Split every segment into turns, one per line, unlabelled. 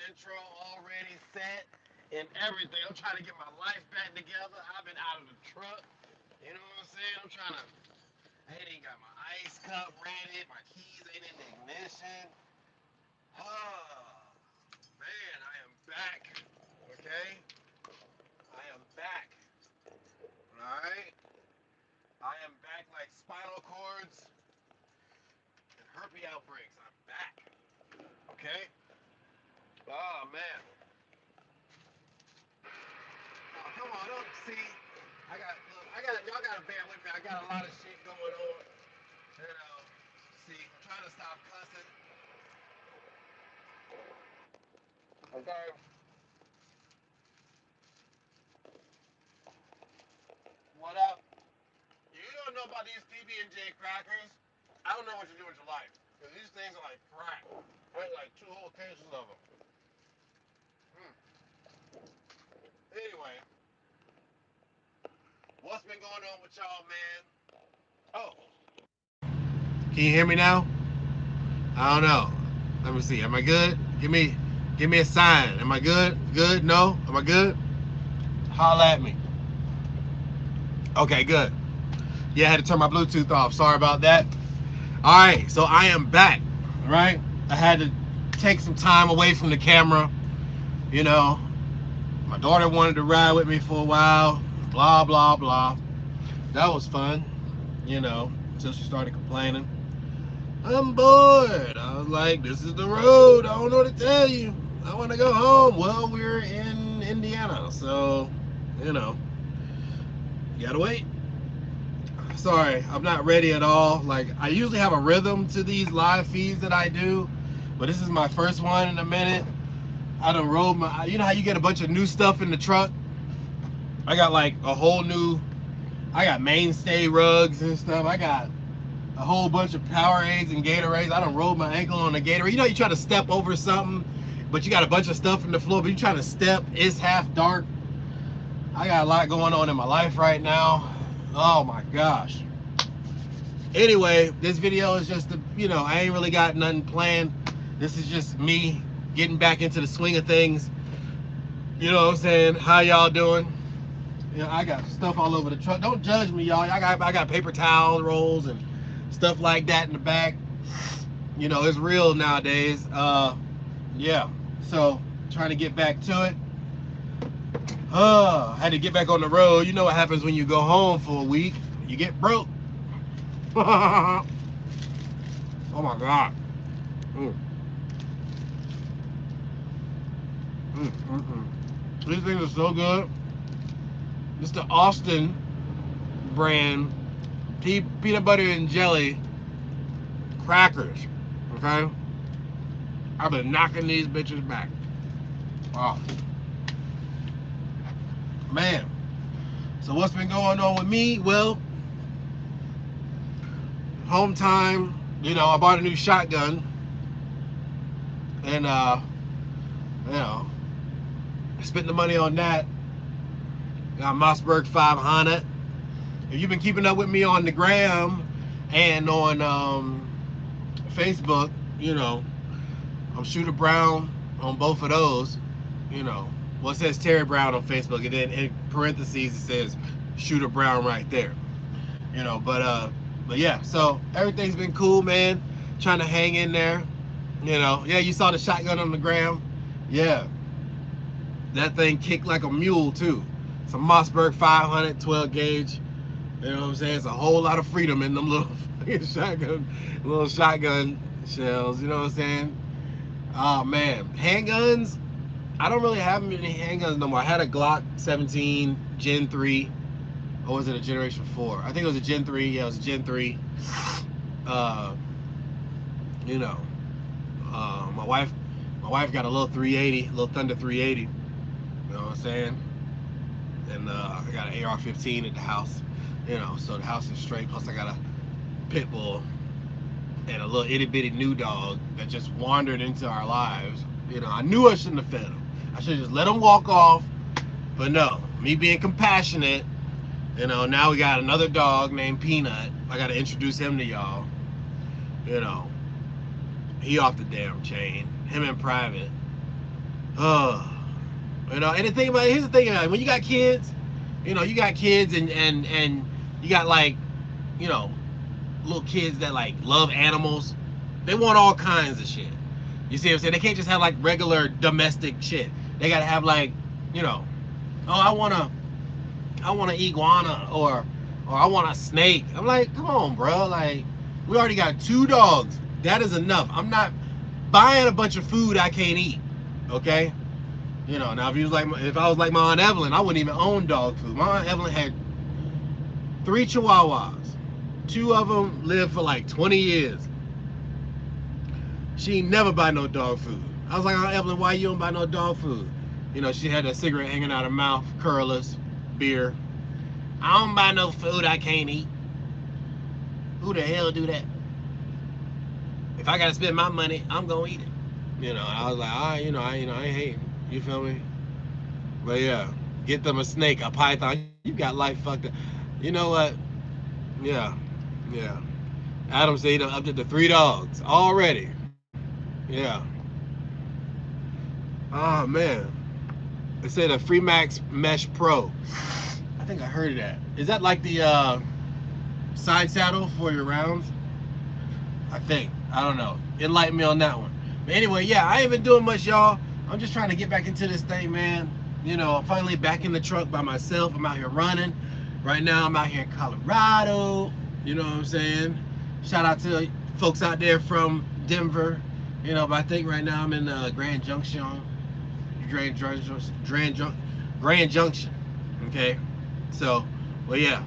intro already set and everything. I'm trying to get my life back together. I've been out of the truck. You know what I'm saying? I ain't got my ice cup ready. My keys ain't in the ignition. Oh, man, I am back. Okay? I am back. Alright? I am back like spinal cords and herpes outbreaks. I'm back. Okay? Oh, man. Oh, come on, don't see. Y'all gotta bear with me. I got a lot of shit going on. You know, see, I'm trying to stop cussing. Okay. What up? You don't know about these PB&J crackers? I don't know what you do with your life. Because these things are like crack. I ate like two whole cases of them. Mm. Anyway, what's been going on with y'all, man? Oh. Can you hear me now? I don't know. Let me see. Am I good? Give me a sign. Am I good? Good? No? Am I good? Holla at me. Okay, good. Yeah, I had to turn my Bluetooth off. Sorry about that. All right, so I am back. All right, I had to take some time away from the camera. You know, my daughter wanted to ride with me for a while. Blah blah blah. That was fun. You know, until she started complaining. I'm bored. I was like, this is the road. I don't know what to tell you. I want to go home. Well, we're in Indiana, so you know, you gotta wait. Sorry, I'm not ready at all. Like, I usually have a rhythm to these live feeds that I do, but this is my first one in a minute. I done rode my, you know how you get a bunch of new stuff in the truck? I got like a whole new, I got mainstay rugs and stuff. I got a whole bunch of Powerades and Gatorades. I done rolled my ankle on a Gatorade. You know, you try to step over something, but you got a bunch of stuff in the floor, but you trying to step, it's half dark. I got a lot going on in my life right now. Oh my gosh. Anyway, this video is just, you know, I ain't really got nothing planned. This is just me getting back into the swing of things. You know what I'm saying? How y'all doing? You know, I got stuff all over the truck. Don't judge me, y'all. I got paper towel rolls and stuff like that in the back. You know, it's real nowadays. Yeah. So, trying to get back to it. I had to get back on the road. You know what happens when you go home for a week? You get broke. Oh my God. Mm. Mm. These things are so good. It's the Austin brand peanut butter and jelly crackers. Okay? I've been knocking these bitches back. Wow. Man. So what's been going on with me? Well, home time. You know, I bought a new shotgun. And, you know, I spent the money on that. Got Mossberg 500. If you've been keeping up with me on the gram and on Facebook, you know, I'm Shooter Brown on both of those. You know, well, it says Terry Brown on Facebook, and then in parentheses it says Shooter Brown right there. You know, but yeah. So everything's been cool, man. Trying to hang in there. You know, yeah. You saw the shotgun on the gram. Yeah, that thing kicked like a mule too. Some Mossberg 500 12 gauge. You know what I'm saying? It's a whole lot of freedom in them little little shotgun shells. You know what I'm saying? Oh man, handguns. I don't really have many handguns no more. I had a Glock 17 Gen 3, or was it a Generation 4? I think it was a Gen 3. Yeah, it was a Gen 3. Uh, you know, my wife got a little 380, little Thunder 380. You know what I'm saying? And I got an AR-15 at the house. You know, so the house is straight. Plus, I got a pit bull and a little itty bitty new dog that just wandered into our lives. You know, I knew I shouldn't have fed him. I should just let him walk off. But no, me being compassionate, you know, now we got another dog named Peanut. I got to introduce him to y'all. You know, he off the damn chain. Him in private. Uh, and the thing about it, here's the thing, when you got kids, you got kids and you got like, you know, little kids that like love animals. They want all kinds of shit. You see what I'm saying? They can't just have like regular domestic shit. They gotta have like, you know, oh, I want an iguana or I want a snake. I'm like, come on, bro. Like, we already got 2 dogs. That is enough. I'm not buying a bunch of food I can't eat. Okay? Now if I was like my Aunt Evelyn, I wouldn't even own dog food. My Aunt Evelyn had 3 chihuahuas. 2 of them lived for like 20 years. She ain't never buy no dog food. I was like, Aunt Evelyn, why you don't buy no dog food? She had a cigarette hanging out her mouth, curlers, beer. I don't buy no food I can't eat. Who the hell do that? If I gotta spend my money, I'm gonna eat it. I was like, all right, I ain't hating. You feel me? But yeah, get them a snake, a python. You got life fucked up. You know what? Yeah, yeah. Adam said up to the 3 dogs already. Yeah. Oh man. It said a Freemax Mesh Pro. I think I heard of that. Is that like the side saddle for your rounds? I think. I don't know. Enlighten me on that one. But anyway, yeah, I ain't been doing much, y'all. I'm just trying to get back into this thing, man. I'm finally back in the truck by myself. I'm out here running. Right now, I'm out here in Colorado. You know what I'm saying? Shout out to folks out there from Denver. But I think right now I'm in Grand Junction. Grand Junction. Okay? So, well, yeah.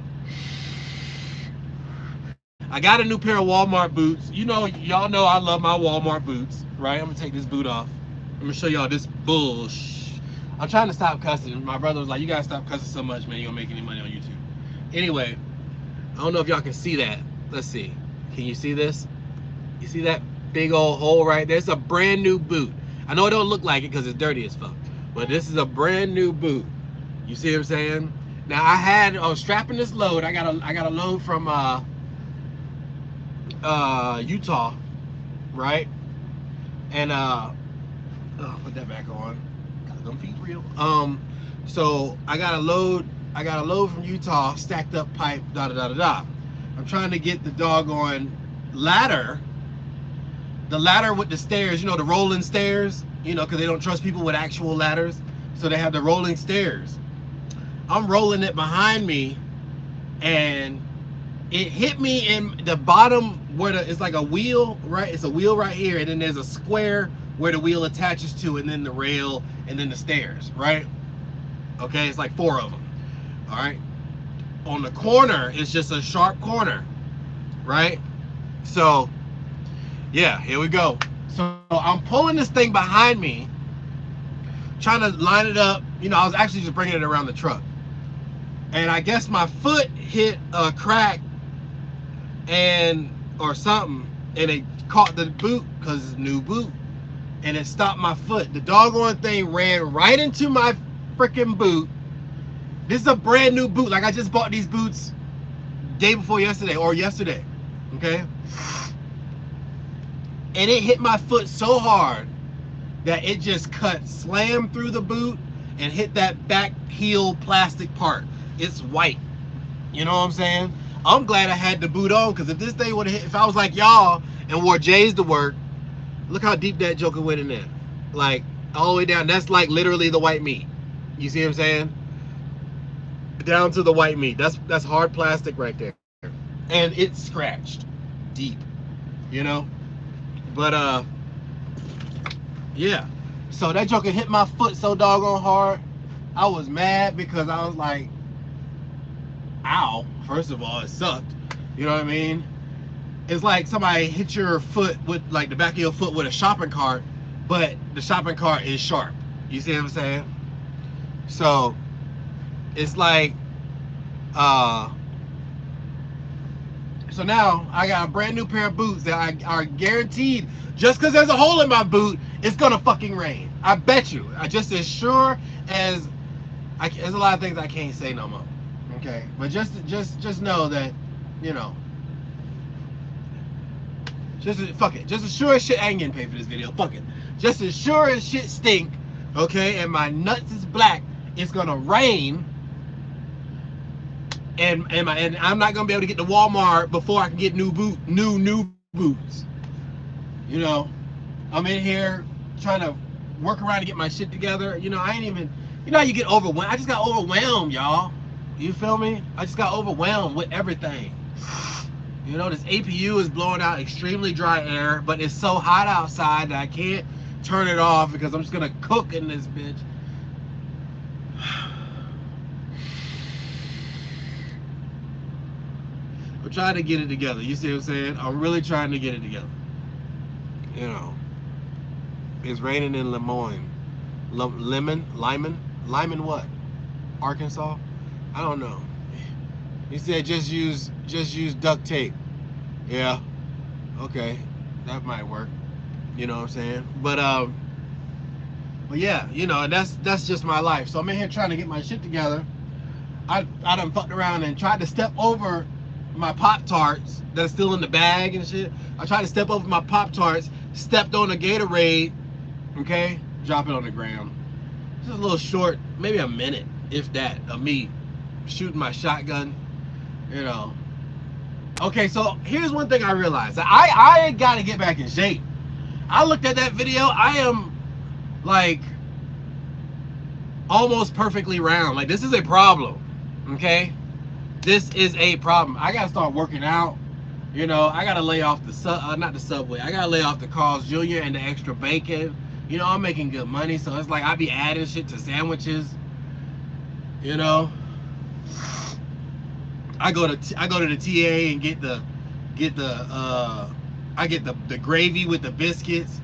I got a new pair of Walmart boots. Y'all know I love my Walmart boots, right? I'm gonna take this boot off. I'm gonna show y'all this bullshit. I'm trying to stop cussing. My brother was like, you gotta stop cussing so much, man. You don't make any money on YouTube. Anyway, I don't know if y'all can see that. Let's see. Can you see this? You see that big old hole right there? It's a brand new boot. I know it don't look like it because it's dirty as fuck, but this is a brand new boot. You see what I'm saying? Now I was strapping this load. I got a load from Utah, right? And put that back on. Cause them feet real. So I got a load from Utah, stacked up pipe, da da da da da. I'm trying to get the doggone ladder, the ladder with the stairs, the rolling stairs, because they don't trust people with actual ladders. So they have the rolling stairs. I'm rolling it behind me, and it hit me in the bottom where it's like a wheel, right? It's a wheel right here, and then there's a square where the wheel attaches to, and then the rail, and then the stairs, right? Okay, it's like 4 of them. All right. On the corner, it's just a sharp corner, right? So, yeah, here we go. So I'm pulling this thing behind me, trying to line it up. I was actually just bringing it around the truck, and I guess my foot hit a crack or something, and it caught the boot because it's a new boot, and it stopped my foot. The doggone thing ran right into my freaking boot. This is a brand new boot. Like, I just bought these boots day before yesterday or yesterday, okay? And it hit my foot so hard that it just slammed through the boot and hit that back heel plastic part. It's white. You know what I'm saying? I'm glad I had the boot on, because if this thing would have hit, if I was like y'all and wore J's to work, look how deep that joker went in there. Like, all the way down. That's like literally the white meat. You see what I'm saying? Down to the white meat. That's hard plastic right there. And it's scratched deep. But yeah. So that joker hit my foot so doggone hard. I was mad because I was like, ow. First of all, it sucked. You know what I mean? It's like somebody hit your foot with, like, the back of your foot with a shopping cart, but the shopping cart is sharp. You see what I'm saying? So it's like, so now I got a brand new pair of boots that are guaranteed, just because there's a hole in my boot, it's gonna fucking rain. I bet you. Just as sure as there's a lot of things I can't say no more. Okay, but just know that, fuck it. Just as sure as shit, I ain't getting paid for this video. Fuck it. Just as sure as shit stink, okay, and my nuts is black, it's gonna rain, and I'm not gonna be able to get to Walmart before I can get new boots. You know, I'm in here trying to work around to get my shit together. You know, I ain't even. You know how you get overwhelmed? I just got overwhelmed, y'all. You feel me? I just got overwhelmed with everything. You know, this APU is blowing out extremely dry air, but it's so hot outside that I can't turn it off because I'm just gonna cook in this bitch. I'm trying to get it together. You see what I'm saying? I'm really trying to get it together. You know, it's raining in Lemoyne. Lyman what? Arkansas? I don't know. He said just use duct tape. Yeah. Okay. That might work. You know what I'm saying? But yeah, you know, that's just my life. So I'm in here trying to get my shit together. I done fucked around and tried to step over my Pop-Tarts that are still in the bag and shit. I tried to step over my Pop-Tarts, stepped on a Gatorade, okay? Drop it on the ground. Just a little short, maybe a minute, if that, of me shooting my shotgun, you know. Okay, so here's one thing I realized. I got to get back in shape. I looked at that video. I am, like, almost perfectly round. Like, this is a problem, okay? This is a problem. I gotta start working out. You know, I gotta lay off the not the Subway. I gotta lay off the Carl's Jr. and the extra bacon. You know, I'm making good money, so it's like I be adding shit to sandwiches. You know, I go to the TA and get the gravy with the biscuits,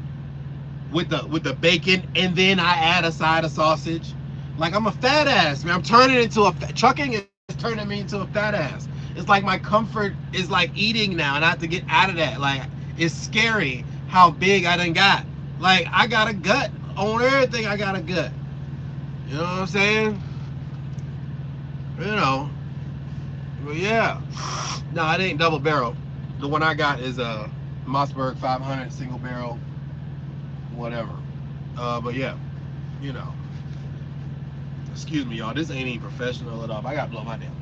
with the bacon, and then I add a side of sausage. Like, I'm a fat ass, man. I'm turning into trucking is turning me into a fat ass. It's like my comfort is like eating now, and I have to get out of that. Like, it's scary how big I done got. Like, I got a gut. On everything, I got a gut. You know what I'm saying? You know. But yeah. No, it ain't double barrel. The one I got is a Mossberg 500 single barrel, whatever. But yeah, you know. Excuse me, y'all. This ain't even professional at all. I gotta blow my damn mouth.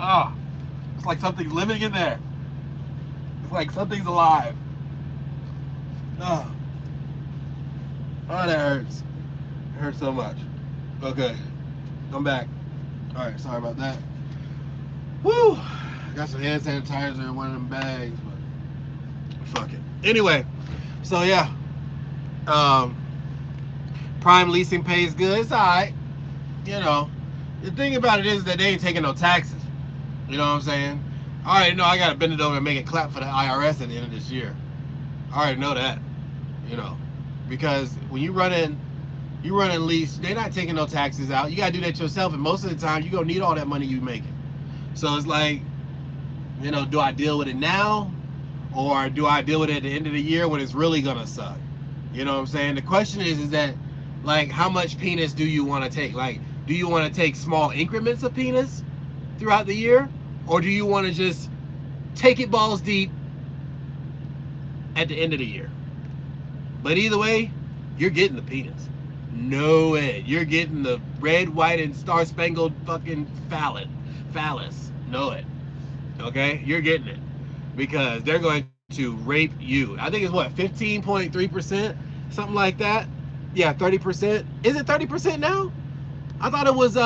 Ah, it's like something's living in there. It's like something's alive. Oh, that hurts. It hurts so much. Okay, I'm back. All right, sorry about that. Woo! Got some hand sanitizer in one of them bags, but fuck it. Anyway, so yeah, Prime leasing pays good. It's alright. You know, the thing about it is that they ain't taking no taxes. You know what I'm saying? I already know I gotta bend it over and make it clap for the IRS at the end of this year. I already know that. You know, because when you run in lease, they're not taking no taxes out. You gotta do that yourself, and most of the time, you're gonna need all that money you making. So it's like, you know, do I deal with it now, or do I deal with it at the end of the year when it's really gonna suck? You know what I'm saying? The question is that, like, how much penis do you want to take? Like, do you want to take small increments of penis throughout the year, or do you want to just take it balls deep at the end of the year? But either way, you're getting the penis. No way. You're getting the red, white, and star-spangled fucking phallus. Know it. Okay? You're getting it. Because they're going to rape you. I think it's what, 15.3%? Something like that? Yeah, 30%. Is it 30% now? I thought it was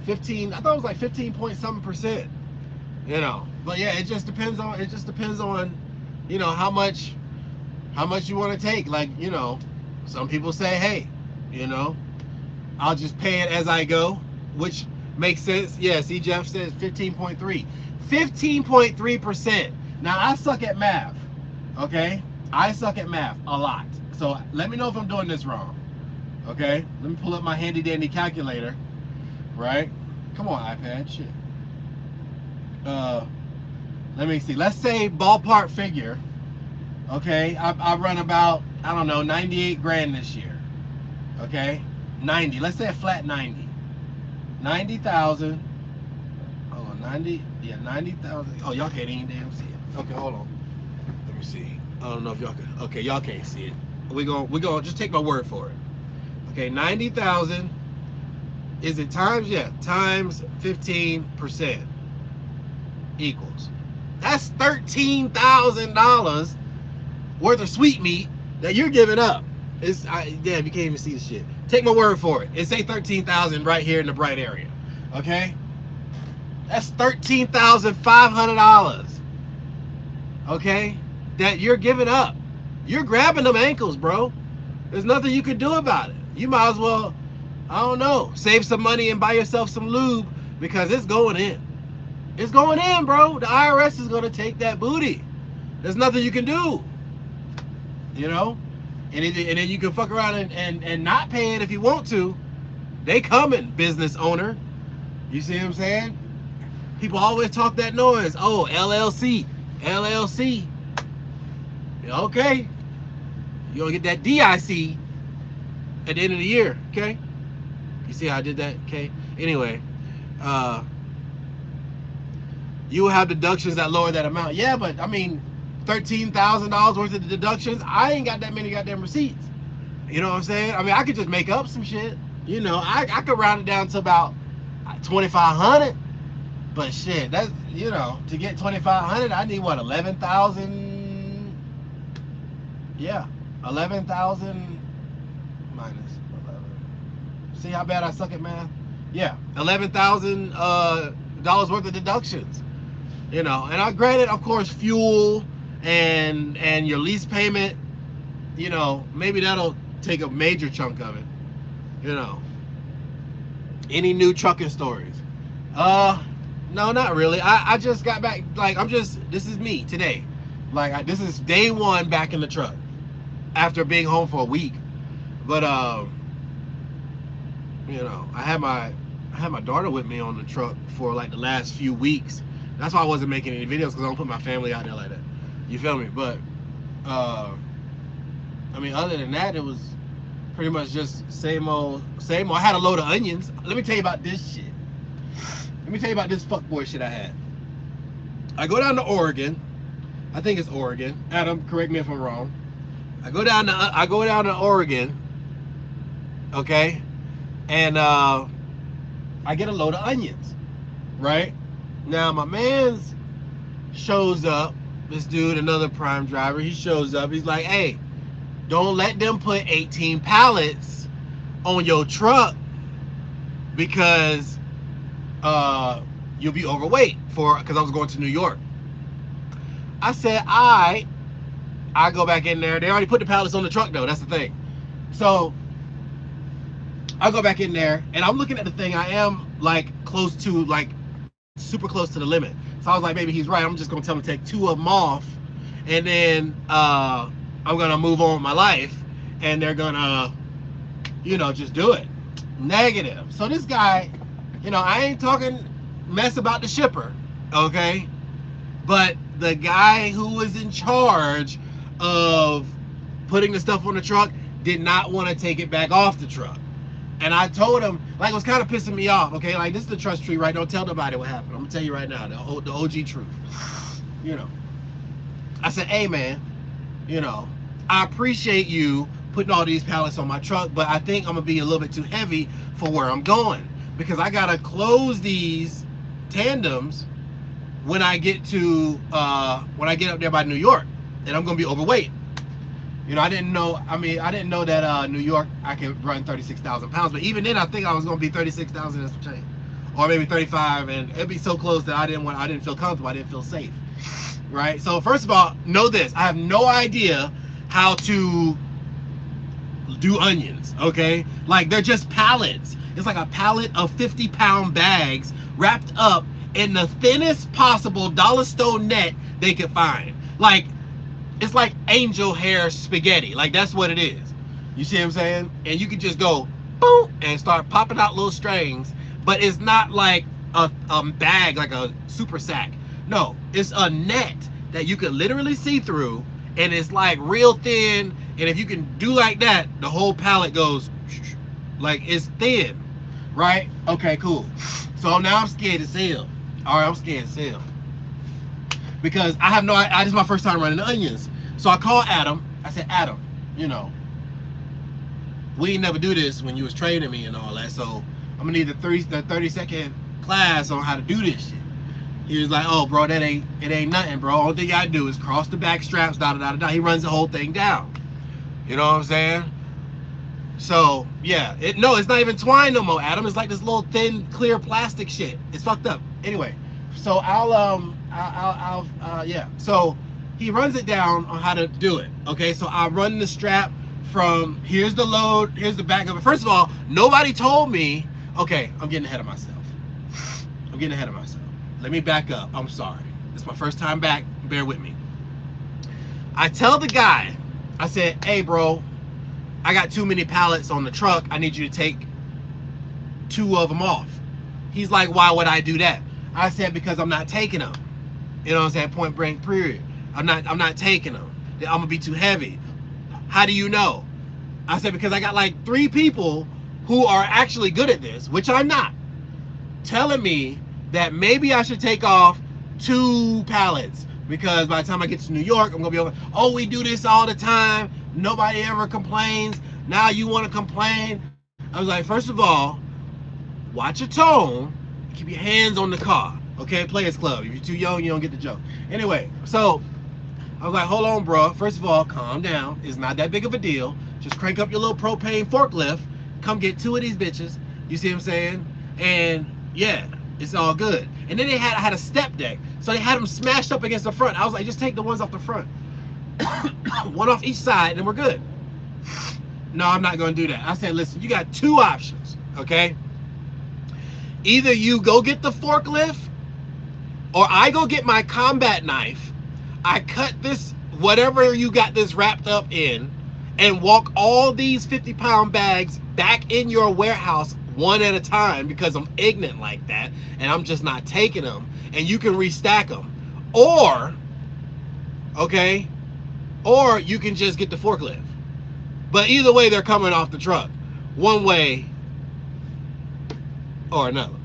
15. I thought it was like 15 point something percent. You know, but yeah, it just depends on, you know, how much you want to take. Like, you know, some people say, hey, you know, I'll just pay it as I go, which makes sense. Yeah, see, Jeff says 15.3. 15.3%. Now, I suck at math, okay? I suck at math a lot. So let me know if I'm doing this wrong, okay? Let me pull up my handy dandy calculator, right? Come on, iPad, shit. Let me see. Let's say ballpark figure, okay? I run about, I don't know, 98 grand this year, okay? 90. Let's say a flat 90. 90,000. Hold on, 90. Yeah, 90,000. Oh, y'all can't even damn see it. Okay, hold on. Let me see. I don't know if y'all can. Okay, y'all can't see it. We gonna just take my word for it. Okay, 90,000. Is it times? Yeah, times 15% equals. That's $13,000 worth of sweet meat that you're giving up. Damn, you can't even see the shit. Take my word for it. It say 13,000 right here in the bright area. Okay, that's $13,500. Okay, that you're giving up. You're grabbing them ankles, bro. There's nothing you can do about it. You might as well, I don't know, save some money and buy yourself some lube because it's going in. It's going in, bro. The IRS is going to take that booty. There's nothing you can do. You know? And then you can fuck around and not pay it if you want to. They coming, business owner. You see what I'm saying? People always talk that noise. Oh, LLC. LLC. Okay. You're going to get that DIC at the end of the year. Okay? You see how I did that? Okay? Anyway. You will have deductions that lower that amount. Yeah, but I mean, $13,000 worth of deductions. I ain't got that many goddamn receipts. You know what I'm saying? I mean, I could just make up some shit. You know, I could round it down to about 2,500. But shit, that's, you know, to get 2,500, I need what, 11,000? Yeah, 11,000 minus 11. See how bad I suck at math? Yeah, $11,000 worth of deductions. You know, and I granted, of course, fuel and your lease payment, you know, maybe that'll take a major chunk of it. You know. Any new trucking stories? No, not really. I just got back, like, this is me today. Like, this is day one back in the truck after being home for a week. But, you know, I had my daughter with me on the truck for like the last few weeks. That's why I wasn't making any videos, because I don't put my family out there like that. You feel me? But I mean, other than that, it was pretty much just same old. I had a load of onions. Let me tell you about this shit. Let me tell you about this fuckboy shit I had. I go down to Oregon. I think it's Oregon. Adam, correct me if I'm wrong. I go down to Oregon. Okay, and I get a load of onions. Right now, my man's shows up. This dude, another Prime driver, he shows up. He's like, "Hey, don't let them put 18 pallets on your truck because you'll be overweight because I was going to New York." I said, I go back in there. They already put the pallets on the truck though. That's the thing. So I go back in there and I'm looking at the thing. I am like close to, like, super close to the limit. So I was like, maybe he's right. I'm just gonna tell him to take 2 of them off, and then I'm gonna move on with my life, and they're gonna, you know, just do it. Negative. So this guy, you know, I ain't talking mess about the shipper, okay? But the guy who was in charge of putting the stuff on the truck did not want to take it back off the truck. And I told him, like, it was kind of pissing me off, okay? Like, this is the trust tree, right? Don't tell nobody what happened. I'm going to tell you right now, the OG truth. You know. I said, hey, man, you know, I appreciate you putting all these pallets on my truck, but I think I'm going to be a little bit too heavy for where I'm going, because I got to close these tandems when I get to, when I get up there by New York, and I'm going to be overweight. You know, I didn't know that New York, I could run 36,000 pounds. But even then, I think I was going to be 36,000 and some change. Or maybe 35, and it'd be so close that I didn't feel comfortable, I didn't feel safe. Right? So first of all, know this. I have no idea how to do onions, okay? Like, they're just pallets. It's like a pallet of 50-pound bags wrapped up in the thinnest possible dollar store net they could find. Like, it's like angel hair spaghetti. Like, that's what it is. You see what I'm saying? And you can just go boom and start popping out little strings. But it's not like a bag, like a super sack. No, it's a net that you can literally see through, and it's like real thin. And if you can do like that, the whole pallet goes Like it's thin, right? Okay, cool. So now I'm scared as hell. All right, I'm scared as hell because I have no. This is my first time running the onions. So I called Adam. I said, Adam, you know, we ain't never do this when you was training me and all that. So I'm gonna need the 30-second class on how to do this shit. He was like, oh, bro, it ain't nothing, bro. All thing I do is cross the back straps, da da da da. He runs the whole thing down. You know what I'm saying? So yeah, it's not even twine no more, Adam. It's like this little thin, clear plastic shit. It's fucked up. Anyway, so yeah. So he runs it down on how to do it. Okay, so I run the strap from here's the load, here's the back of it. First of all, nobody told me. Okay, I'm getting ahead of myself. Let me back up. I'm sorry. It's my first time back. Bear with me. I tell the guy, I said, hey, bro, I got too many pallets on the truck. I need you to take 2 of them off. He's like, why would I do that? I said, because I'm not taking them. You know what I'm saying? Point blank, period. I'm not taking them. I'm gonna be too heavy. How do you know? I said, because I got like 3 people who are actually good at this, which I'm not, telling me that maybe I should take off 2 pallets because by the time I get to New York, I'm gonna be over. Oh, we do this all the time. Nobody ever complains. Now you want to complain? I was like, first of all, watch your tone. Keep your hands on the car. Okay, Players Club. If you're too young, you don't get the joke. Anyway, so I was like, hold on, bro. First of all, calm down. It's not that big of a deal. Just crank up your little propane forklift. Come get 2 of these bitches. You see what I'm saying? And yeah, it's all good. And then I had a step deck, so they had them smashed up against the front. I was like, just take the ones off the front. 1 off each side, and we're good. No, I'm not going to do that. I said, listen, you got 2 options, okay? Either you go get the forklift, or I go get my combat knife. I cut this, whatever you got this wrapped up in, and walk all these 50-pound bags back in your warehouse one at a time because I'm ignorant like that, and I'm just not taking them, and you can restack them. Or, okay, or you can just get the forklift. But either way, they're coming off the truck, one way or another.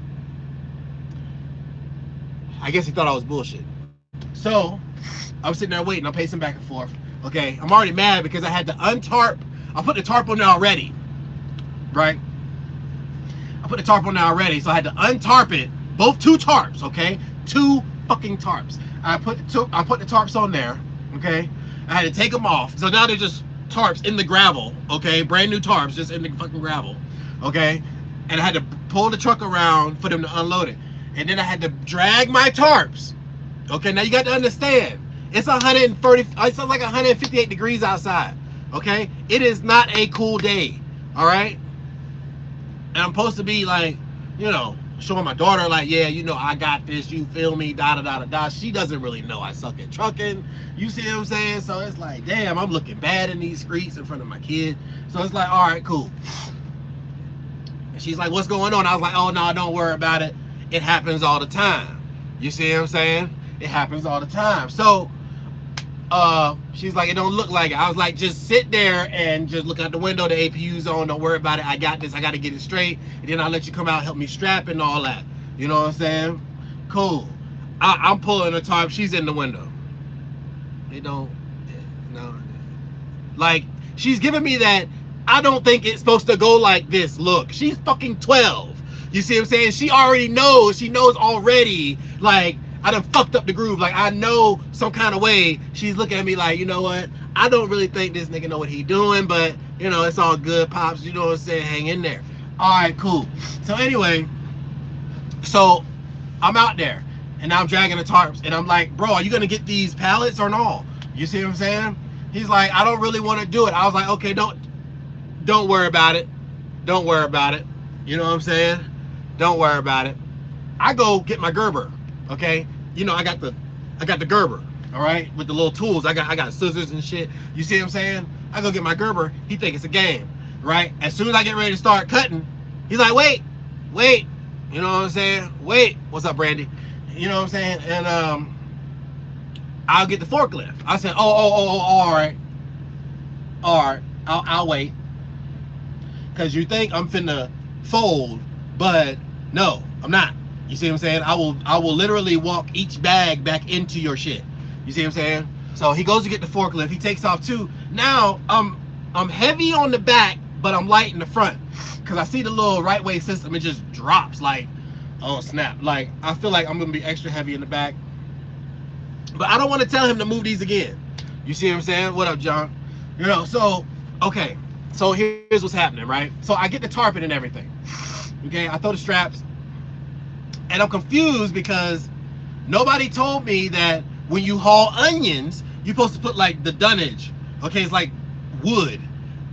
I guess he thought I was bullshit. So I was sitting there waiting. I'm pacing back and forth. Okay, I'm already mad because I had to untarp. I put the tarp on there already, right? I put the tarp on there already, so I had to untarp it. Both 2 tarps, okay? 2 fucking tarps. I put the tarps on there, okay? I had to take them off. So now they're just tarps in the gravel, okay? Brand new tarps just in the fucking gravel, okay? And I had to pull the truck around for them to unload it. And then I had to drag my tarps. Okay, now you got to understand, it's 130, it's like 158 degrees outside, okay? It is not a cool day, all right? And I'm supposed to be like, you know, showing my daughter like, yeah, you know, I got this, you feel me, da da da da da. She doesn't really know I suck at trucking, you see what I'm saying? So it's like, damn, I'm looking bad in these streets in front of my kid. So it's like, all right, cool. And she's like, what's going on? I was like, oh no, don't worry about it. It happens all the time. You see what I'm saying? It happens all the time. So she's like, it don't look like it. I was like, just sit there and just look out the window. The APU's on. Don't worry about it. I got this. I got to get it straight. And then I'll let you come out, help me strap and all that. You know what I'm saying? Cool. I'm pulling the tarp. She's in the window. They don't. No. Like, she's giving me that, I don't think it's supposed to go like this look. She's fucking 12. You see what I'm saying? She already knows. She knows already. Like, I done fucked up the groove. Like, I know some kind of way she's looking at me like, you know what? I don't really think this nigga know what he doing, but, you know, it's all good, Pops. You know what I'm saying? Hang in there. All right, cool. So anyway, so I'm out there, and now I'm dragging the tarps, and I'm like, bro, are you going to get these pallets or no? You see what I'm saying? He's like, I don't really want to do it. I was like, okay, don't worry about it. Don't worry about it. You know what I'm saying? Don't worry about it. I go get my Gerber. Okay, you know, I got the Gerber, all right, with the little tools. I got scissors and shit. You see what I'm saying? I go get my Gerber. He think it's a game, right? As soon as I get ready to start cutting, he's like, wait, you know what I'm saying? Wait, what's up, Brandy? You know what I'm saying? And I'll get the forklift. I said, all right, I'll wait. because you think I'm finna fold, but no, I'm not. You see what I'm saying? I will literally walk each bag back into your shit. You see what I'm saying? So he goes to get the forklift. He takes off too. Now I'm heavy on the back, but I'm light in the front, because I see the little right way system. It just drops like, oh snap! Like I feel like I'm gonna be extra heavy in the back, but I don't want to tell him to move these again. You see what I'm saying? What up, John? You know, so okay. So here's what's happening, right? So I get the tarpon and everything. Okay, I throw the straps, and I'm confused because nobody told me that when you haul onions, you're supposed to put like the dunnage. Okay, it's like wood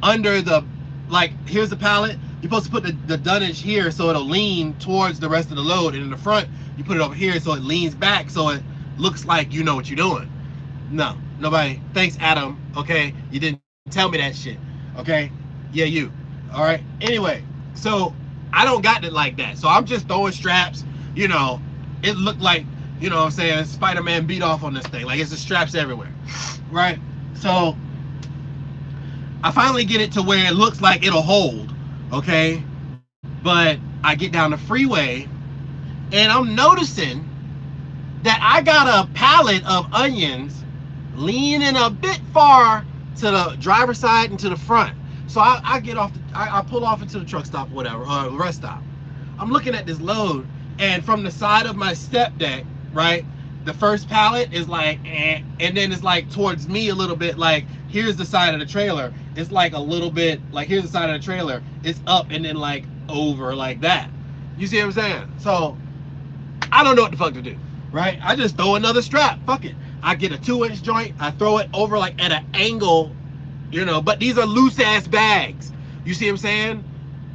under the, like, here's the pallet. You're supposed to put the dunnage here so it'll lean towards the rest of the load, and in the front you put it over here so it leans back so it looks like you know what you're doing. No, nobody. Thanks, Adam. Okay, you didn't tell me that shit. Okay, yeah, you. All right. Anyway, so I don't got it like that. So I'm just throwing straps. You know, it looked like, you know what I'm saying, Spider-Man beat off on this thing. Like, it's the straps everywhere, right? So I finally get it to where it looks like it'll hold, okay? But I get down the freeway, and I'm noticing that I got a pallet of onions leaning a bit far to the driver's side and to the front. So I get off, I pull off into the truck stop, or whatever, or rest stop. I'm looking at this load, and from the side of my step deck, right, the first pallet is like, and then it's like towards me a little bit, like, here's the side of the trailer. It's like a little bit, like, here's the side of the trailer. It's up and then like over like that. You see what I'm saying? So I don't know what the fuck to do, right? I just throw another strap. Fuck it. I get a 2-inch joint. I throw it over like at an angle, you know, but these are loose ass bags. You see what I'm saying?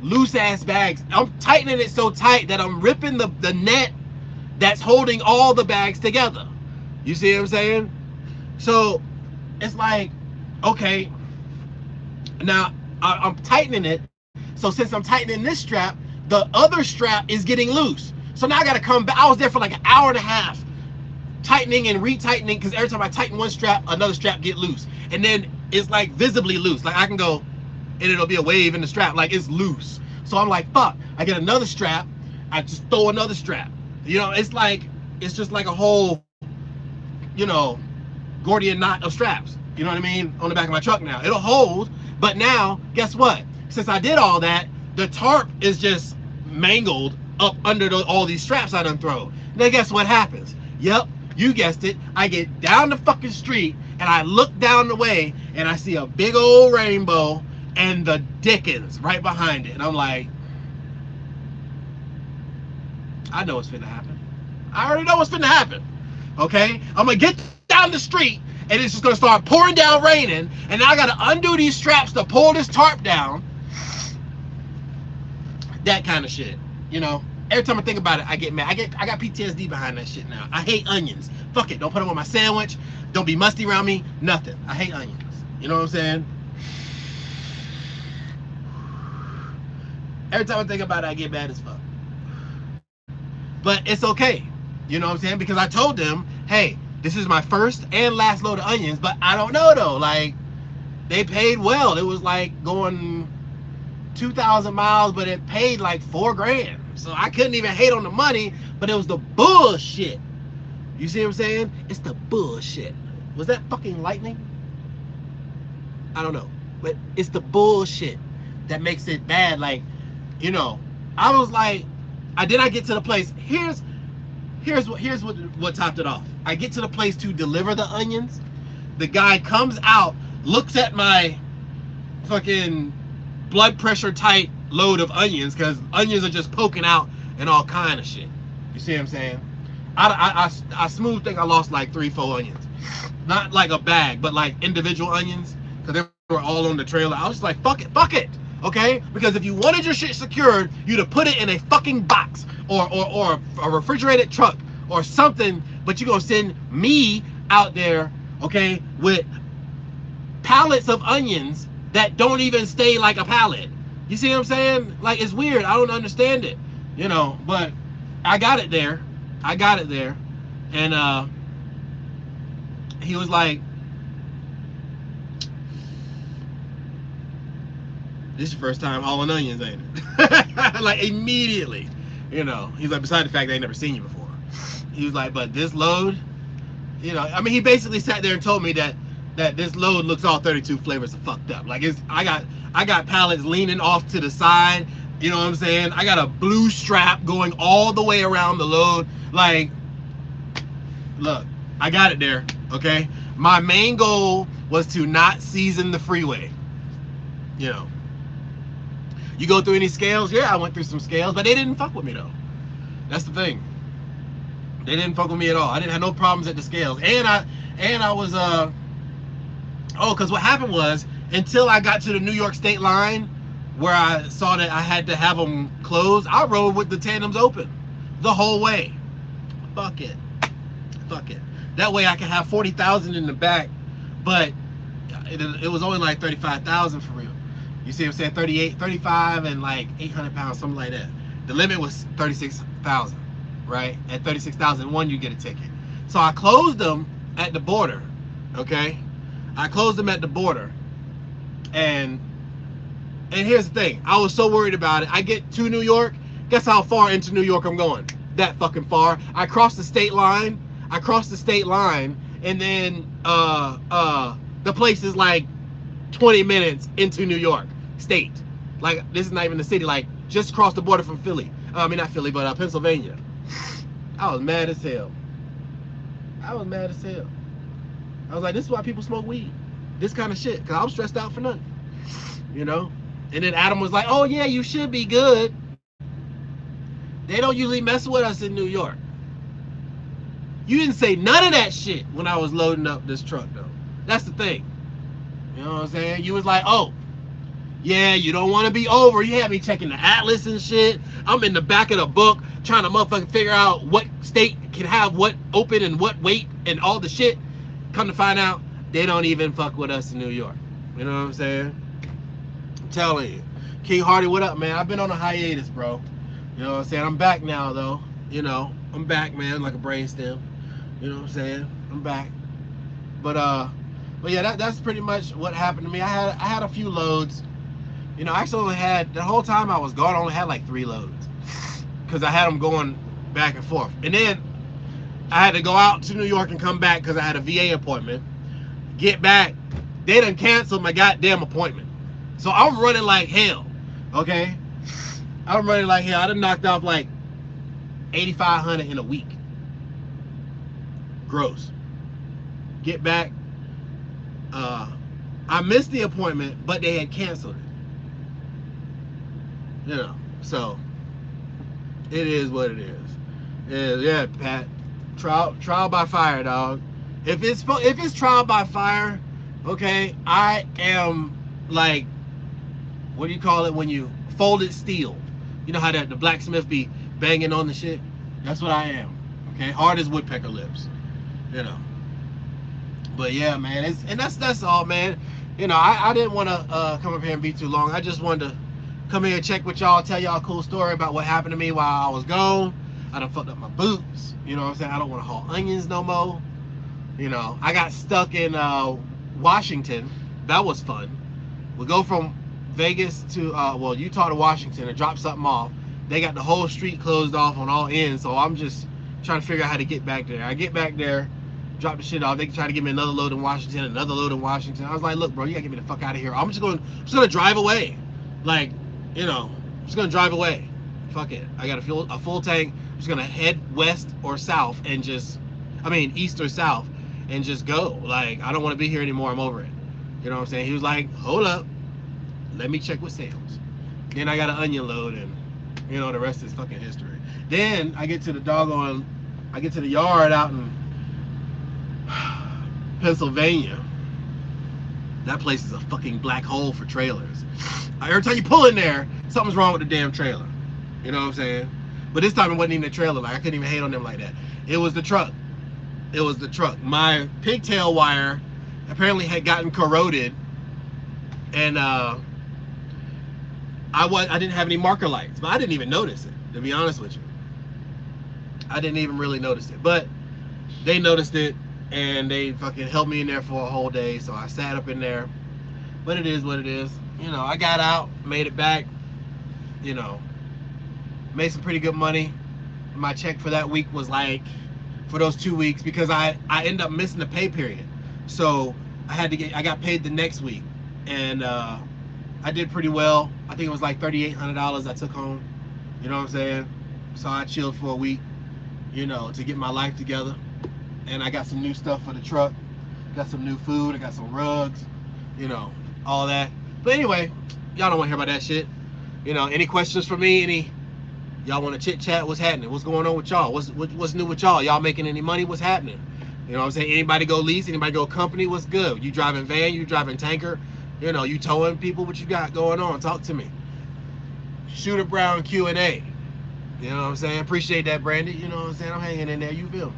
Loose ass bags. I'm tightening it so tight that I'm ripping the net that's holding all the bags together. You see what I'm saying? So it's like, okay, now I'm tightening it. So since I'm tightening this strap, the other strap is getting loose. So now I gotta come back. I was there for like an hour and a half tightening and retightening, because every time I tighten one strap, another strap get loose. And then it's like visibly loose. Like I can go and it'll be a wave in the strap, like it's loose. So I'm like, fuck, I get another strap, I just throw another strap. You know, it's like, it's just like a whole, you know, Gordian knot of straps. You know what I mean? On the back of my truck now. It'll hold, but now, guess what? Since I did all that, the tarp is just mangled up under all these straps I done throw. Now guess what happens? Yep, you guessed it. I get down the fucking street, and I look down the way, and I see a big old rainbow and the Dickens right behind it. And I'm like, I know what's finna happen. I already know what's finna happen. Okay? I'm gonna get down the street, and it's just gonna start pouring down raining, and now I gotta undo these straps to pull this tarp down. That kind of shit. You know? Every time I think about it, I get mad. I got PTSD behind that shit now. I hate onions. Fuck it. Don't put them on my sandwich. Don't be musty around me. Nothing. I hate onions. You know what I'm saying? Every time I think about it, I get mad as fuck. But it's okay. You know what I'm saying? Because I told them, hey, this is my first and last load of onions, but I don't know though. Like, they paid well. It was like going 2,000 miles, but it paid like $4,000. So I couldn't even hate on the money, but it was the bullshit. You see what I'm saying? It's the bullshit. Was that fucking lightning? I don't know. But it's the bullshit that makes it bad. Like, you know, I was like, I get to the place. Here's what topped it off. I get to the place to deliver the onions. The guy comes out, looks at my fucking blood pressure tight load of onions, because onions are just poking out and all kind of shit. You see what I'm saying? I smooth think I lost like 3-4 onions. Not like a bag, but like individual onions, because they were all on the trailer. I was just like, fuck it, okay? Because if you wanted your shit secured, you'd have put it in a fucking box or a refrigerated truck or something, but you're gonna send me out there, okay, with pallets of onions that don't even stay like a pallet. You see what I'm saying? Like, it's weird. I don't understand it, you know, but I got it there. And he was like, this is your first time hauling onions, ain't it? Like immediately, you know. He's like, beside the fact they ain't never seen you before. He was like, but this load, you know, I mean, he basically sat there and told me that this load looks all 32 flavors of fucked up. Like I got pallets leaning off to the side. You know what I'm saying? I got a blue strap going all the way around the load. Like, look, I got it there. Okay. My main goal was to not season the freeway. You know. You go through any scales? Yeah, I went through some scales, but they didn't fuck with me though. That's the thing. They didn't fuck with me at all. I didn't have no problems at the scales, and I was because what happened was, until I got to the New York State line, where I saw that I had to have them closed, I rode with the tandems open the whole way. Fuck it. That way I can have 40,000 in the back, but it was only like 35,000 for real. You see what I'm saying? 38, 35, and like 800 pounds, something like that. The limit was 36,000, right? At 36,001, you get a ticket. So I closed them at the border, okay? I closed them at the border, and here's the thing. I was so worried about it. I get to New York. Guess how far into New York I'm going? That fucking far. I crossed the state line. And then the place is like 20 minutes into New York State. Like, this is not even the city. Like, just across the border from Philly. I mean, not Philly, but Pennsylvania. I was mad as hell. I was like, this is why people smoke weed. This kind of shit. Because I was stressed out for nothing. You know? And then Adam was like, oh, yeah, you should be good. They don't usually mess with us in New York. You didn't say none of that shit when I was loading up this truck, though. That's the thing. You know what I'm saying? You was like, oh, yeah, you don't want to be over. You had me checking the atlas and shit. I'm in the back of the book trying to motherfucking figure out what state can have what open and what weight and all the shit. Come to find out, they don't even fuck with us in New York. You know what I'm saying? I'm telling you. King Hardy, what up, man? I've been on a hiatus, bro. You know what I'm saying? I'm back now, though. You know, I'm back, man, like a brainstem. You know what I'm saying? I'm back. But yeah, that's pretty much what happened to me. I had a few loads. You know, I actually only had, the whole time I was gone, I only had like 3 loads. Because I had them going back and forth. And then I had to go out to New York and come back because I had a VA appointment. Get back. They done canceled my goddamn appointment. So I'm running like hell. Okay? I'm running like hell. I done knocked off like 8,500 in a week. Gross. Get back. I missed the appointment, but they had canceled it. You know, so it is what it is. Yeah, Pat. Trial by fire, dog. If it's trial by fire, okay, I am like, what do you call it when you folded steel? You know how the blacksmith be banging on the shit? That's what I am. Okay, hard as woodpecker lips. You know. But yeah, man, that's all, man. You know, I didn't want to come up here and be too long. I just wanted to come here and check with y'all, tell y'all a cool story about what happened to me while I was gone. I done fucked up my boots. You know what I'm saying? I don't want to haul onions no more. You know, I got stuck in Washington. That was fun. We go from Vegas to Utah to Washington and drop something off. They got the whole street closed off on all ends, so I'm just trying to figure out how to get back there. I get back there, drop the shit off. They try to give me another load in Washington, another load in Washington. I was like, look, bro, you gotta get me the fuck out of here. I'm just gonna drive away. Like, you know, I'm just gonna drive away. Fuck it. I got a full tank. I'm just gonna head west or south and east or south and just go. Like, I don't want to be here anymore. I'm over it. You know what I'm saying? He was like, hold up, let me check with sales. Then I got an onion load, and you know, the rest is fucking history. Then I get to the yard out in Pennsylvania. That place is a fucking black hole for trailers. Every time you pull in there, something's wrong with the damn trailer. You know what I'm saying? But this time it wasn't even the trailer. Like, I couldn't even hate on them like that. It was the truck. My pigtail wire apparently had gotten corroded, and I didn't have any marker lights, but I didn't even notice it, to be honest with you. I didn't even really notice it, but they noticed it, and they fucking held me in there for a whole day. So I sat up in there, but it is what it is. You know, I got out, made it back. You know, made some pretty good money. My check for that week was like, for those 2 weeks, because I ended up missing the pay period, so I got paid the next week, and I did pretty well. I think it was like $3,800 I took home. You know what I'm saying? So I chilled for a week, you know, to get my life together, and I got some new stuff for the truck. Got some new food. I got some rugs, you know, all that. But anyway, y'all don't want to hear about that shit. You know, any questions for me? Y'all want to chit chat? What's happening? What's going on with y'all? What's new with y'all? Y'all making any money? What's happening? You know what I'm saying? Anybody go lease? Anybody go company? What's good? You driving van? You driving tanker? You know, you towing people? What you got going on? Talk to me. Shooter Brown Q&A. You know what I'm saying? Appreciate that, Brandy. You know what I'm saying? I'm hanging in there. You feel me?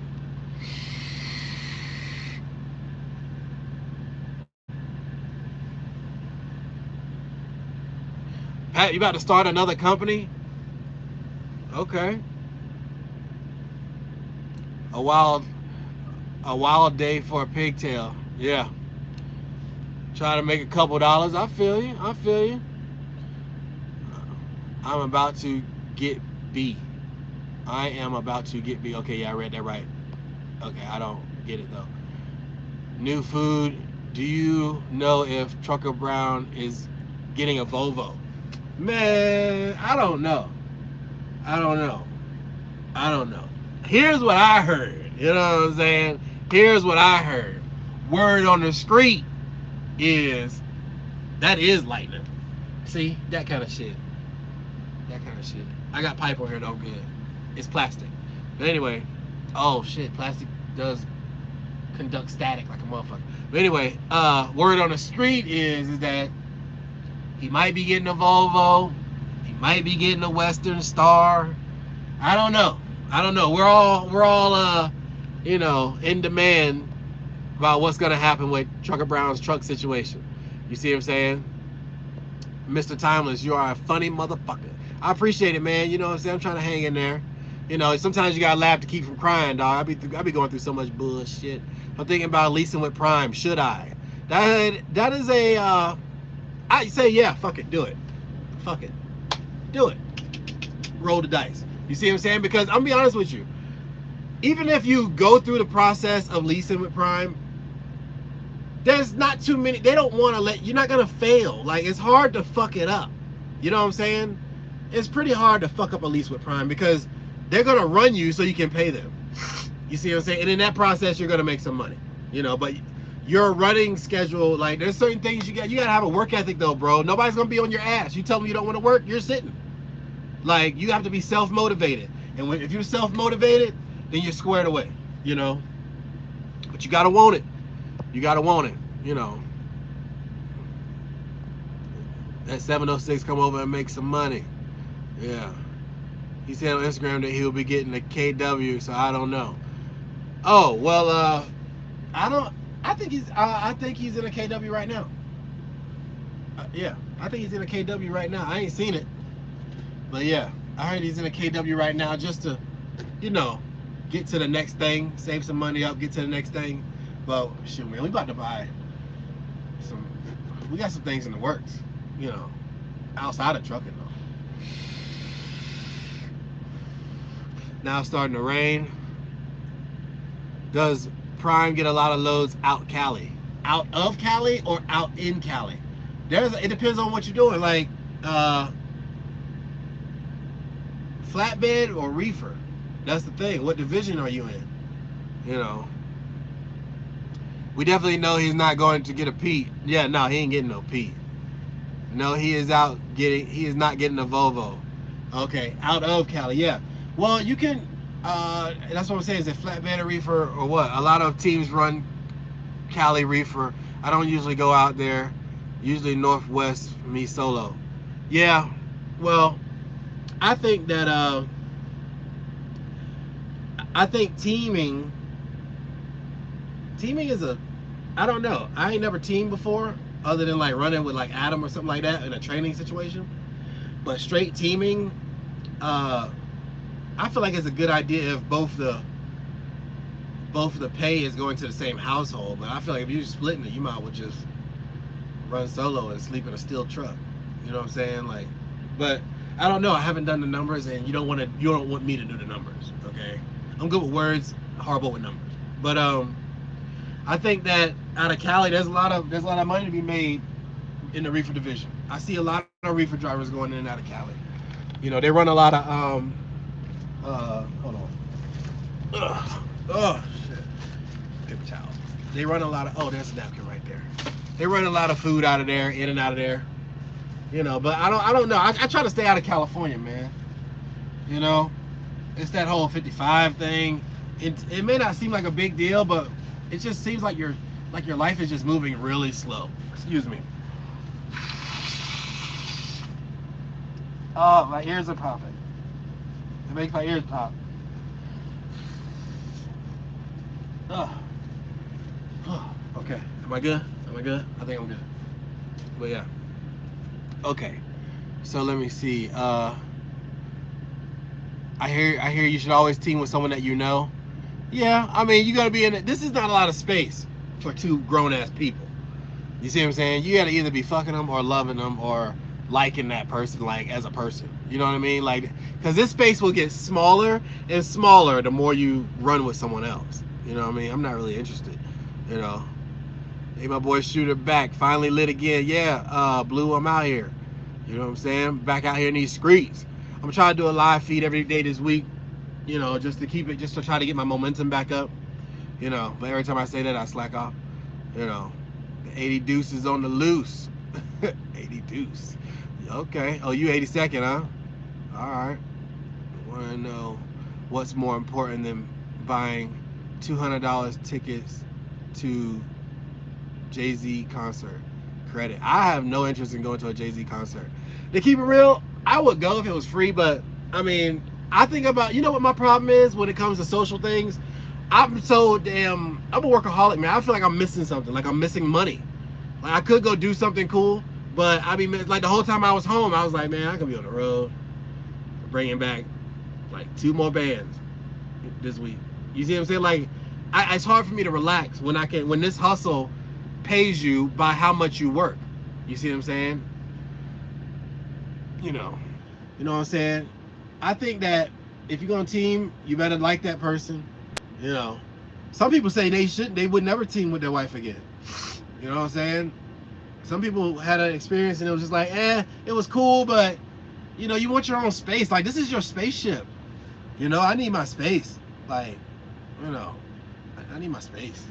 Pat, you about to start another company? Okay. A wild a wild day for a pigtail. Yeah. Try to make a couple dollars. I feel you. I feel you. I'm about to get B. I am about to get B. Okay, yeah, I read that right. Okay, I don't get it though. New food. Do you know if Trucker Brown is getting a Volvo? Man, I don't know. I don't know. I don't know. Here's what I heard. You know what I'm saying? Here's what I heard. Word on the street is that is lightning. See, that kind of shit. That kind of shit. I got pipe on here though, good. It's plastic. But anyway, oh shit, plastic does conduct static like a motherfucker. But anyway, word on the street is that he might be getting a Volvo. He might be getting a Western Star. I don't know. I don't know. We're all you know, in demand about what's gonna happen with Trucker Brown's truck situation. You see what I'm saying? Mr. Timeless, you are a funny motherfucker. I appreciate it, man. You know what I'm saying? I'm trying to hang in there. You know, sometimes you gotta laugh to keep from crying, dog. I be going through so much bullshit. I'm thinking about leasing with Prime. Should I? That is a I say yeah, fuck it, do it. Fuck it. Do it. Roll the dice. You see what I'm saying? Because I'm gonna be honest with you. Even if you go through the process of leasing with Prime, there's not too many. They don't want to let you're not gonna fail. Like, it's hard to fuck it up. You know what I'm saying? It's pretty hard to fuck up a lease with Prime because they're gonna run you so you can pay them. You see what I'm saying? And in that process, you're gonna make some money. You know, but your running schedule, like, there's certain things you gotta have a work ethic though, bro. Nobody's gonna be on your ass. You tell them you don't want to work, you're sitting. Like, you have to be self-motivated, and if you're self-motivated, then you're squared away. You know, but you gotta want it. You gotta want it. You know, that 706 come over and make some money. Yeah. He said on Instagram that he'll be getting a KW, so I don't know. Oh well, I don't. I think he's in a KW right now. Yeah, I think he's in a KW right now. I ain't seen it, but yeah, I heard he's in a KW right now just to, you know, get to the next thing, save some money up, get to the next thing. But shit, man, we about to buy some. We got some things in the works, you know, outside of trucking though. Now it's starting to rain. Does Prime get a lot of loads out Cali? Out of Cali or out in Cali? It depends on what you're doing. Like, flatbed or reefer. That's the thing. What division are you in? You know. We definitely know he's not going to get a Pete. Yeah, no, he ain't getting no Pete. No, he is not getting a Volvo. Okay, out of Cali, yeah. Well, you can, that's what I'm saying, is it flatbed or reefer or what? A lot of teams run Cali reefer. I don't usually go out there. Usually Northwest, me solo. Yeah, well, I think that, I think teaming is I don't know. I ain't never teamed before, other than like running with like Adam or something like that in a training situation. But straight teaming, I feel like it's a good idea if both the pay is going to the same household. But I feel like if you're splitting it, you might as well just run solo and sleep in a steel truck. You know what I'm saying? Like, but I don't know. I haven't done the numbers, and you don't want me to do the numbers. Okay, I'm good with words, horrible with numbers. But I think that out of Cali, there's a lot of money to be made in the reefer division. I see a lot of reefer drivers going in and out of Cali. You know, they run a lot of hold on. Oh shit. Paper towel. They run a lot of there's a napkin right there. They run a lot of food out of there, in and out of there. You know, but I don't know. I try to stay out of California, man. You know, it's that whole 55 thing. It may not seem like a big deal, but it just seems like your life is just moving really slow. Excuse me. Oh, my ears are popping. It makes my ears pop. Oh. Okay. Am I good? I think I'm good. But yeah. Okay. So let me see. I hear you should always team with someone that you know. Yeah, I mean, you gotta be in it. This is not a lot of space for two grown ass people. You see what I'm saying? You gotta either be fucking them or loving them or liking that person, like as a person. You know what I mean? Like, because this space will get smaller and smaller the more you run with someone else. You know what I mean? I'm not really interested. You know. Hey, my boy Shooter back, finally lit again. Yeah, Blue, I'm out here. You know what I'm saying? Back out here in these streets. I'm trying to do a live feed every day this week. You know, just to try to get my momentum back up. You know, but every time I say that, I slack off. You know, the 80 deuce is on the loose. 80 deuce. Okay. Oh, you 82nd, huh? All right. I want to know what's more important than buying $200 tickets to Jay-Z concert. Credit. I have no interest in going to a Jay-Z concert. To keep it real, I would go if it was free, but I mean, I think about, you know what my problem is when it comes to social things? I'm a workaholic, man. I feel like I'm missing something, like I'm missing money. Like I could go do something cool, but I mean, like the whole time I was home, I was like, man, I could be on the road, bringing back like 2 more bands this week. You see what I'm saying? Like, it's hard for me to relax when this hustle pays you by how much you work. You see what I'm saying? You know what I'm saying? I think that if you're gonna team, you better like that person. You know, some people say they would never team with their wife again. You know what I'm saying? Some people had an experience and it was just like, it was cool, but you know, you want your own space. Like, this is your spaceship. You know, I need my space. Like, you know, I need my space.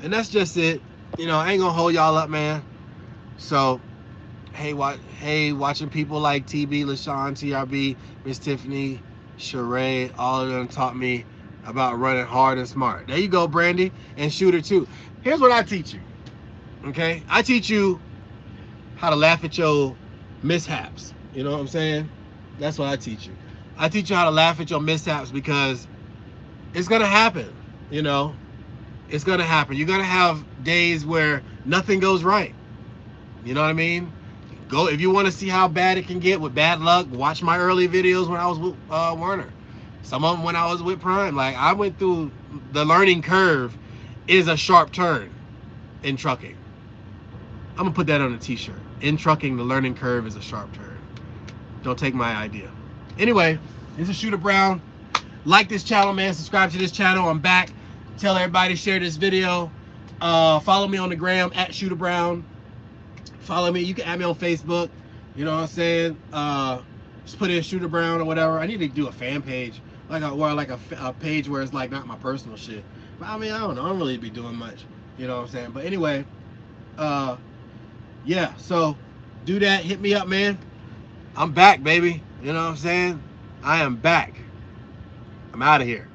And that's just it. You know, I ain't gonna hold y'all up, man. So, hey, watching people like TB, LaShawn, TRB, Miss Tiffany, Sheree, all of them taught me about running hard and smart. There you go, Brandy, and Shooter too. Here's what I teach you. Okay, I teach you how to laugh at your mishaps. You know what I'm saying? That's what I teach you. I teach you how to laugh at your mishaps because it's gonna happen. You know, it's gonna happen. You're gonna have days where nothing goes right. You know what I mean? Go if you want to see how bad it can get with bad luck. Watch my early videos when I was with Werner. Some of them when I was with Prime. Like, I went through the learning curve. Is a sharp turn in trucking. I'm gonna put that on a t-shirt. In trucking, the learning curve is a sharp turn. Don't take my idea. Anyway, this is Shooter Brown. Like this channel, man. Subscribe to this channel. I'm back. Tell everybody, share this video. Follow me on the gram at Shooter Brown. Follow me. You can add me on Facebook. You know what I'm saying? Just put in Shooter Brown or whatever. I need to do a fan page, like a page where it's like not my personal shit. But I mean, I don't know. I don't really be doing much. You know what I'm saying? But anyway, yeah. So do that. Hit me up, man. I'm back, baby. You know what I'm saying? I am back. I'm out of here.